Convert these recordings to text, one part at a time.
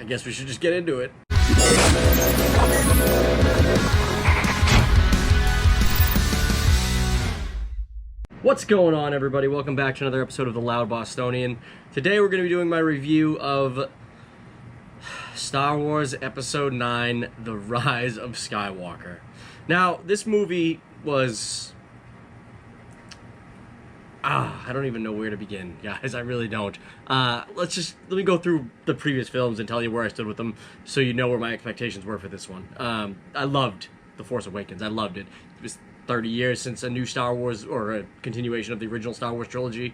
guess we should just get into it. What's going on, everybody? Welcome back to another episode of The Loud Bostonian. Today we're going to be doing my review of Star Wars Episode 9, The Rise of Skywalker. Now, this movie was... I don't even know where to begin, guys. I really don't. Let me go through the previous films and tell you where I stood with them so you know where my expectations were for this one. I loved The Force Awakens. I loved it. It was 30 years since a new Star Wars, or a continuation of the original Star Wars trilogy,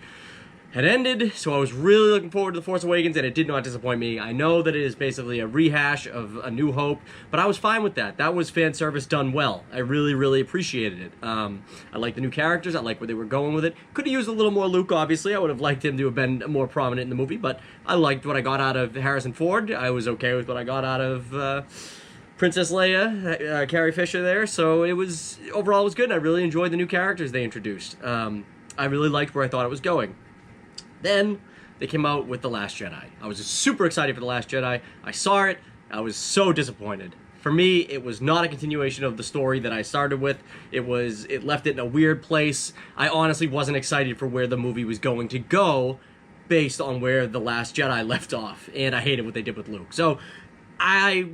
had ended, so I was really looking forward to The Force Awakens, and it did not disappoint me. I know that it is basically a rehash of A New Hope, but I was fine with that. That was fan service done well. I really, really appreciated it. I like the new characters. I like where they were going with it. Could have used a little more Luke, obviously. I would have liked him to have been more prominent in the movie, but I liked what I got out of Harrison Ford. I was okay with what I got out of Princess Leia, Carrie Fisher there, so overall it was good, and I really enjoyed the new characters they introduced. I really liked where I thought it was going. Then they came out with The Last Jedi. I was super excited for The Last Jedi. I saw it. I was so disappointed. For me, it was not a continuation of the story that I started with. It left it in a weird place. I honestly wasn't excited for where the movie was going to go based on where The Last Jedi left off, and I hated what they did with Luke. So I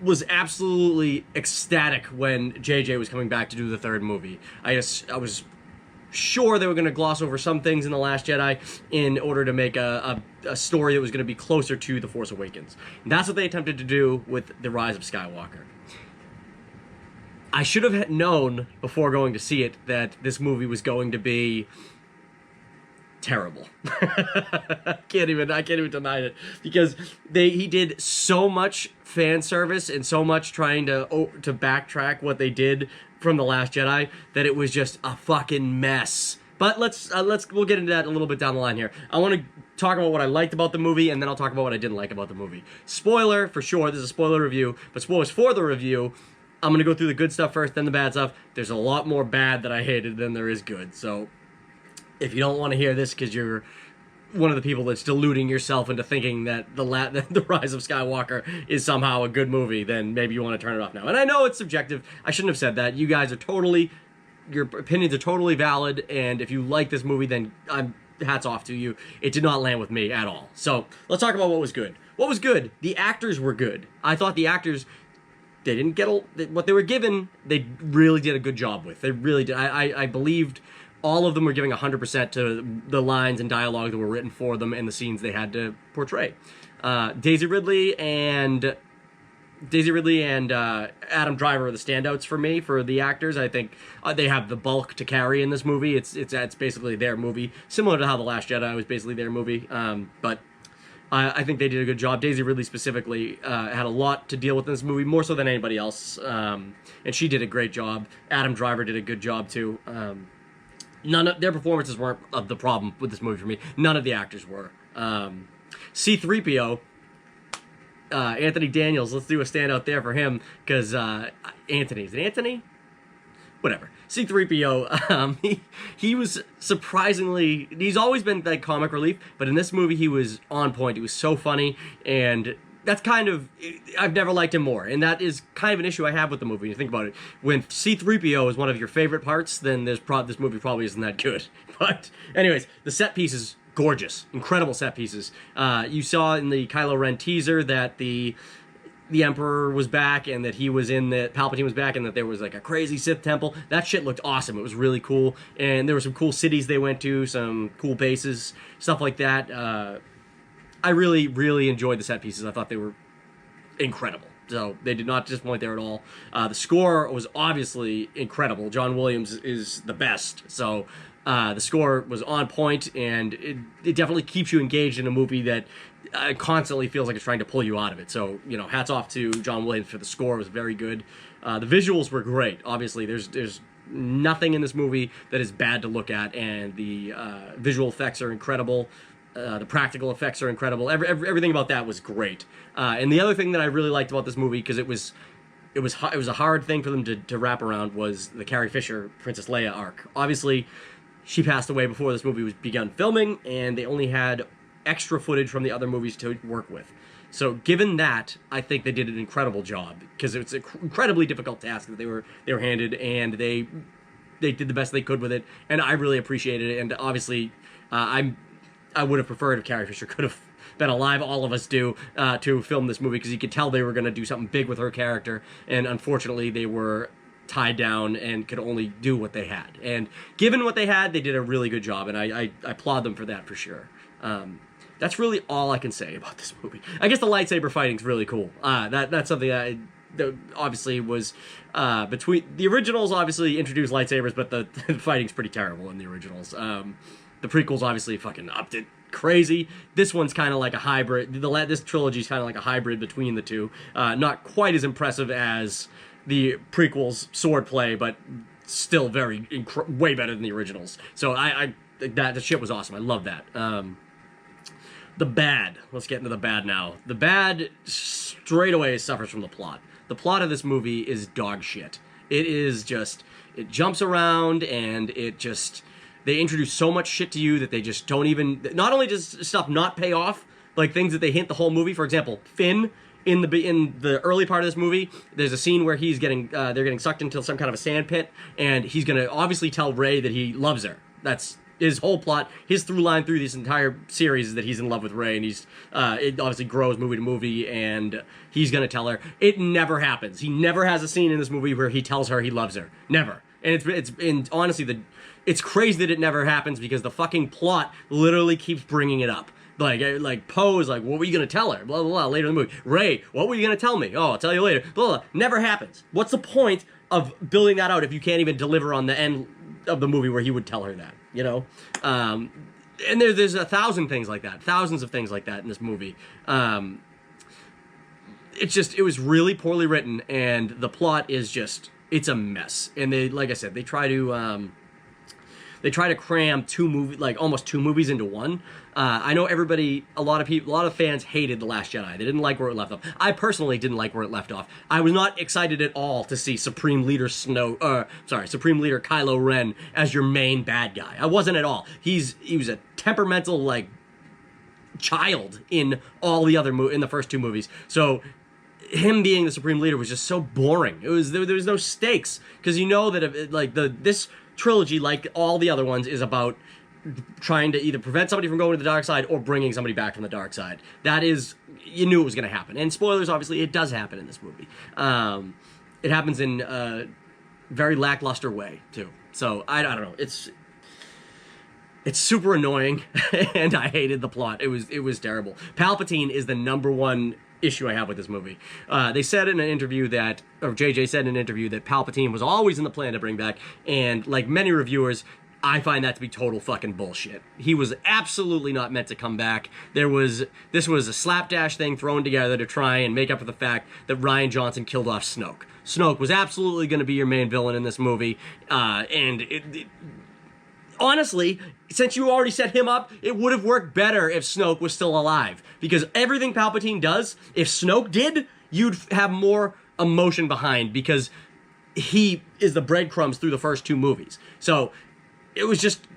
was absolutely ecstatic when JJ was coming back to do the third movie. I was sure they were going to gloss over some things in The Last Jedi in order to make a story that was going to be closer to The Force Awakens. And that's what they attempted to do with The Rise of Skywalker. I should have known before going to see it that this movie was going to be terrible. I can't even deny it, because he did so much fan service and so much trying to backtrack what they did from The Last Jedi that it was just a fucking mess. But we'll get into that a little bit down the line here. I want to talk about what I liked about the movie, and then I'll talk about what I didn't like about the movie. Spoiler for sure. This is a spoiler review, but spoilers for the review. I'm going to go through the good stuff first, then the bad stuff. There's a lot more bad that I hated than there is good, so if you don't want to hear this because you're one of the people that's deluding yourself into thinking that The Rise of Skywalker is somehow a good movie, then maybe you want to turn it off now. And I know it's subjective. I shouldn't have said that. You guys are your opinions are totally valid, and if you like this movie, then hats off to you. It did not land with me at all. So let's talk about what was good. What was good? The actors were good. I thought the actors, they didn't get what they were given, they really did a good job with. They really did. I believed all of them were giving 100% to the lines and dialogue that were written for them and the scenes they had to portray. Daisy Ridley and Adam Driver are the standouts for me for the actors. I think they have the bulk to carry in this movie. It's basically their movie, similar to how The Last Jedi was basically their movie. But I think they did a good job. Daisy Ridley specifically had a lot to deal with in this movie, more so than anybody else, and she did a great job. Adam Driver did a good job too. None of their performances weren't the problem with this movie for me. None of the actors were. C-3PO, Anthony Daniels, let's do a standout there for him, because Anthony, is it Anthony? Whatever. C-3PO, he was surprisingly, he's always been like comic relief, but in this movie he was on point. He was so funny, and that's I've never liked him more, and that is kind of an issue I have with the movie. You think about it. When C-3PO is one of your favorite parts, then this movie probably isn't that good. But anyways, the set pieces, gorgeous. Incredible set pieces. You saw in the Kylo Ren teaser that the Emperor was back, and that Palpatine was back, and that there was like a crazy Sith temple. That shit looked awesome. It was really cool, and there were some cool cities they went to, some cool bases, stuff like that. I really, really enjoyed the set pieces. I thought they were incredible. So they did not disappoint there at all. The score was obviously incredible. John Williams is the best. So the score was on point, and it definitely keeps you engaged in a movie that constantly feels like it's trying to pull you out of it. So, hats off to John Williams for the score. It was very good. The visuals were great. Obviously, there's nothing in this movie that is bad to look at, and the visual effects are incredible. The practical effects are incredible. Everything about that was great. And the other thing that I really liked about this movie, because it was a hard thing for them to wrap around, was the Carrie Fisher Princess Leia arc. Obviously, she passed away before this movie was begun filming, and they only had extra footage from the other movies to work with. So given that, I think they did an incredible job, because it's an incredibly difficult task that they were handed, and they did the best they could with it, and I really appreciated it. And obviously, I would have preferred if Carrie Fisher could have been alive. All of us do, to film this movie, because you could tell they were going to do something big with her character, and unfortunately they were tied down and could only do what they had. And given what they had, they did a really good job, and I applaud them for that, for sure. That's really all I can say about this movie. I guess the lightsaber fighting's really cool. That's something that obviously was between the originals. Obviously introduced lightsabers, but the fighting's pretty terrible in the originals. The prequels obviously fucking upped it crazy. This one's kind of like a hybrid. This trilogy's kind of like a hybrid between the two. Not quite as impressive as the prequels' swordplay, but still way better than the originals. So that shit was awesome. I love that. The bad. Let's get into the bad now. The bad straight away suffers from the plot. The plot of this movie is dog shit. It is just, it jumps around, and they introduce so much shit to you that they just don't even, not only does stuff not pay off, like things that they hint the whole movie. For example, Finn, in the early part of this movie, there's a scene where they're getting sucked into some kind of a sand pit, and he's gonna obviously tell Rey that he loves her. That's his whole plot. His through line through this entire series is that he's in love with Rey, and it obviously grows movie to movie, and he's gonna tell her. It never happens. He never has a scene in this movie where he tells her he loves her. Never. And honestly, it's crazy that it never happens, because the fucking plot literally keeps bringing it up. Like Poe's like, what were you gonna tell her? Blah blah blah. Later in the movie, Rey, what were you gonna tell me? Oh, I'll tell you later. Blah blah. Never happens. What's the point of building that out if you can't even deliver on the end of the movie where he would tell her that? You know, and there's 1,000 things like that, thousands of things like that in this movie. It was really poorly written, and the plot is just, it's a mess. And they, like I said, they try to cram almost two movies into one. I know a lot of fans hated The Last Jedi. They didn't like where it left off. I personally didn't like where it left off. I was not excited at all to see Supreme Leader Kylo Ren as your main bad guy. I wasn't at all. He was a temperamental, like, child in all the in the first two movies. So him being the Supreme Leader was just so boring. There was no stakes, because you know that this trilogy, like all the other ones, is about trying to either prevent somebody from going to the dark side or bringing somebody back from the dark side. That is, you knew it was going to happen. And spoilers, obviously, it does happen in this movie. It happens in a very lackluster way, too. So, I don't know. It's super annoying, and I hated the plot. It was terrible. Palpatine is the number one issue I have with this movie. They said in an interview JJ said in an interview that Palpatine was always in the plan to bring back, and like many reviewers, I find that to be total fucking bullshit. He was absolutely not meant to come back. This was a slapdash thing thrown together to try and make up for the fact that Rian Johnson killed off Snoke. Snoke was absolutely going to be your main villain in this movie, honestly, since you already set him up, it would have worked better if Snoke was still alive. Because everything Palpatine does, if Snoke did, you'd have more emotion behind, because he is the breadcrumbs through the first two movies. So it was just,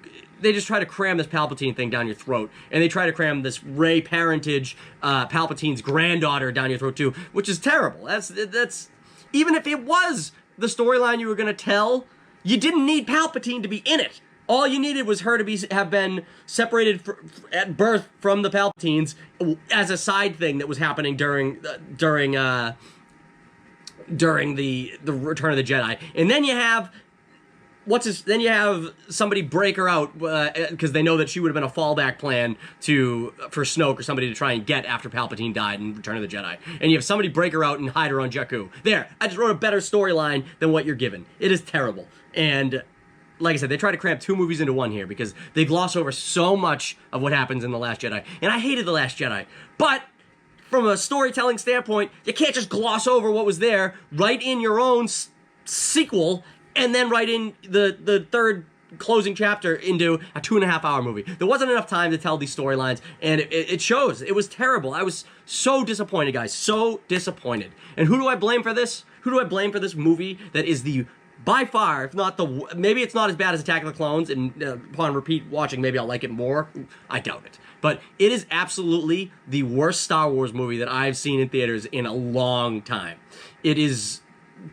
they just try to cram this Palpatine thing down your throat, and they try to cram this Rey parentage, Palpatine's granddaughter, down your throat too, which is terrible. That's even if it was the storyline you were going to tell, you didn't need Palpatine to be in it. All you needed was her to have been separated at birth from the Palpatines as a side thing that was happening during the Return of the Jedi, and then you have somebody break her out because they know that she would have been a fallback plan for Snoke or somebody to try and get after Palpatine died in Return of the Jedi. And you have somebody break her out and hide her on Jakku. There, I just wrote a better storyline than what you're given. It is terrible. And like I said, they try to cram two movies into one here, because they gloss over so much of what happens in The Last Jedi. And I hated The Last Jedi. But from a storytelling standpoint, you can't just gloss over what was there. Write in your own sequel, and then write in the third closing chapter into a 2.5-hour movie. There wasn't enough time to tell these storylines, and it shows. It was terrible. I was so disappointed, guys. So disappointed. And who do I blame for this? Who do I blame for this movie that is the by far, if not the, maybe it's not as bad as Attack of the Clones, and upon repeat watching, maybe I'll like it more. I doubt it. But it is absolutely the worst Star Wars movie that I've seen in theaters in a long time. It is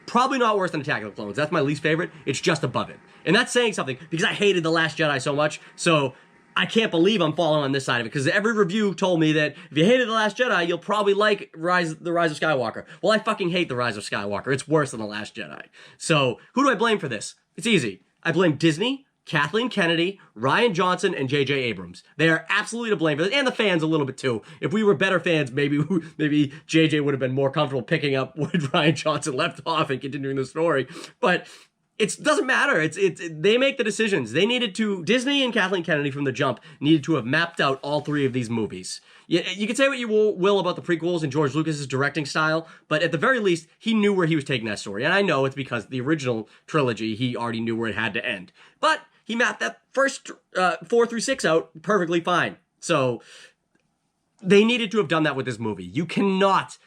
probably not worse than Attack of the Clones. That's my least favorite. It's just above it. And that's saying something, because I hated The Last Jedi so much, so I can't believe I'm falling on this side of it, because every review told me that if you hated The Last Jedi, you'll probably like The Rise of Skywalker. Well, I fucking hate The Rise of Skywalker. It's worse than The Last Jedi. So, who do I blame for this? It's easy. I blame Disney, Kathleen Kennedy, Rian Johnson, and J.J. Abrams. They are absolutely to blame for this, and the fans a little bit too. If we were better fans, maybe J.J. would have been more comfortable picking up where Rian Johnson left off and continuing the story. But it doesn't matter. They make the decisions. They needed to, Disney and Kathleen Kennedy from the jump needed to have mapped out all three of these movies. You can say what you will about the prequels and George Lucas's directing style, but at the very least, he knew where he was taking that story. And I know it's because the original trilogy, he already knew where it had to end. But he mapped that first 4 through 6 out perfectly fine. So they needed to have done that with this movie. You cannot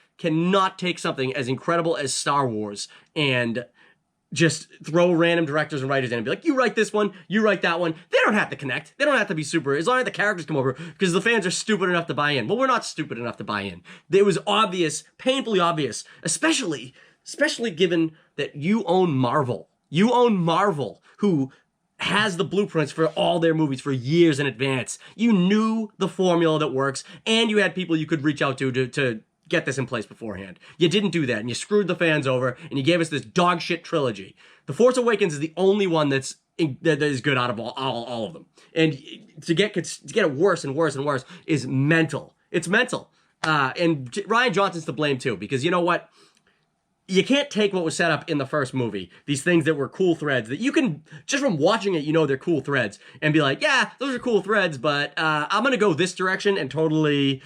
take something as incredible as Star Wars and just throw random directors and writers in and be like, you write this one, you write that one. They don't have to connect. They don't have to be super, as long as the characters come over, because the fans are stupid enough to buy in. Well, we're not stupid enough to buy in. It was obvious, painfully obvious, especially given that you own Marvel. You own Marvel, who has the blueprints for all their movies for years in advance. You knew the formula that works, and you had people you could reach out to get this in place beforehand. You didn't do that, and you screwed the fans over, and you gave us this dog shit trilogy. The Force Awakens is the only one that is good out of all of them. And to get it worse and worse and worse is mental. It's mental. And Rian Johnson's to blame too, because you know what? You can't take what was set up in the first movie, these things that were cool threads that you can, just from watching it, you know they're cool threads, and be like, yeah, those are cool threads, but I'm going to go this direction and totally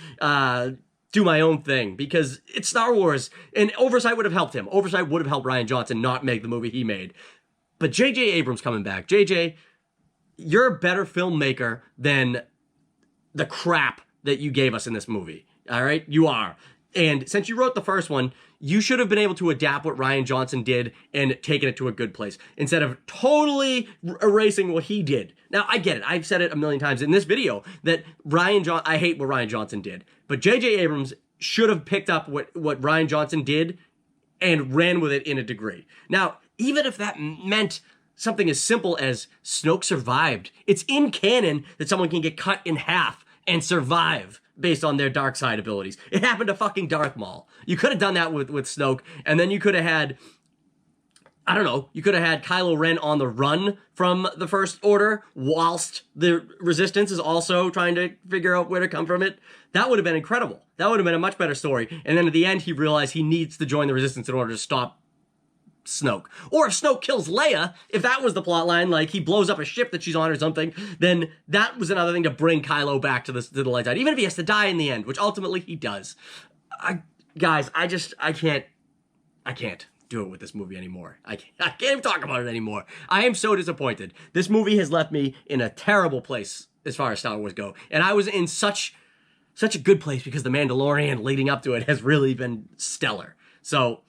do my own thing, because it's Star Wars, and oversight would have helped him. Oversight would have helped Rian Johnson not make the movie he made. But J.J. Abrams coming back. J.J., you're a better filmmaker than the crap that you gave us in this movie. All right? You are. And since you wrote the first one, you should have been able to adapt what Rian Johnson did and taken it to a good place, instead of totally erasing what he did. Now, I get it. I've said it a million times in this video that I hate what Rian Johnson did. But J.J. Abrams should have picked up what Rian Johnson did and ran with it in a degree. Now, even if that meant something as simple as Snoke survived, it's in canon that someone can get cut in half and survive based on their dark side abilities. It happened to fucking Darth Maul. You could have done that with Snoke, and then you could have had, I don't know, you could have had Kylo Ren on the run from the First Order whilst the Resistance is also trying to figure out where to come from it. That would have been incredible. That would have been a much better story. And then at the end, he realized he needs to join the Resistance in order to stop Snoke. Or if Snoke kills Leia, if that was the plot line, like he blows up a ship that she's on or something, then that was another thing to bring Kylo back to the light side, even if he has to die in the end, which ultimately he does. Guys, I can't do it with this movie anymore. I can't even talk about it anymore. I am so disappointed. This movie has left me in a terrible place as far as Star Wars go, and I was in such a good place because The Mandalorian leading up to it has really been stellar. So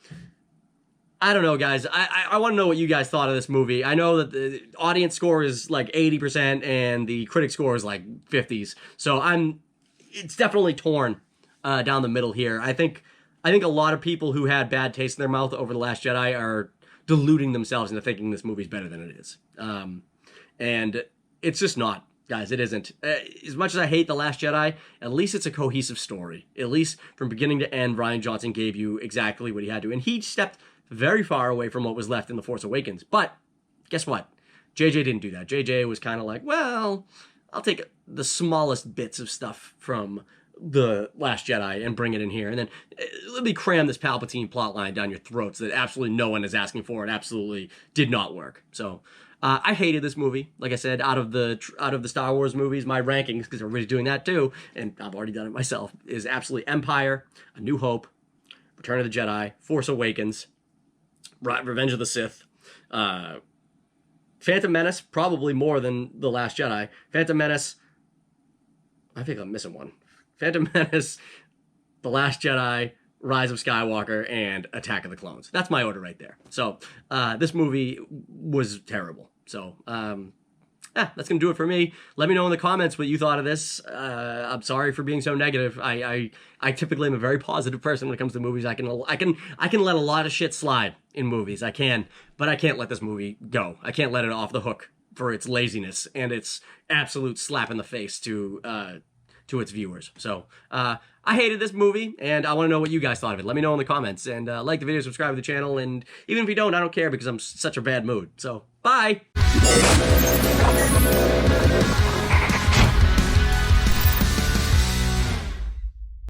I don't know, guys. I want to know what you guys thought of this movie. I know that the audience score is like 80% and the critic score is like 50s. So it's definitely torn down the middle here. I think a lot of people who had bad taste in their mouth over The Last Jedi are deluding themselves into thinking this movie's better than it is. And it's just not, guys. It isn't. As much as I hate The Last Jedi, at least it's a cohesive story. At least from beginning to end, Rian Johnson gave you exactly what he had to. And he stepped very far away from what was left in The Force Awakens. But guess what? JJ didn't do that. JJ was kind of like, well, I'll take the smallest bits of stuff from The Last Jedi and bring it in here. And then let me cram this Palpatine plotline down your throats that absolutely no one is asking for. It absolutely did not work. So I hated this movie. Like I said, out of the Star Wars movies, my rankings, because everybody's doing that too, and I've already done it myself, is absolutely Empire, A New Hope, Return of the Jedi, Force Awakens, Revenge of the Sith, Phantom Menace, probably more than The Last Jedi. Phantom Menace, I think I'm missing one. Phantom Menace, The Last Jedi, Rise of Skywalker, and Attack of the Clones. That's my order right there. So this movie was terrible. So that's going to do it for me. Let me know in the comments what you thought of this. I'm sorry for being so negative. I typically am a very positive person when it comes to movies. I can let a lot of shit slide in movies. I can, but I can't let this movie go. I can't let it off the hook for its laziness and its absolute slap in the face to its viewers. So I hated this movie, and I want to know what you guys thought of it. Let me know in the comments, and like the video, subscribe to the channel, and even if you don't, I don't care because I'm such a bad mood. So bye.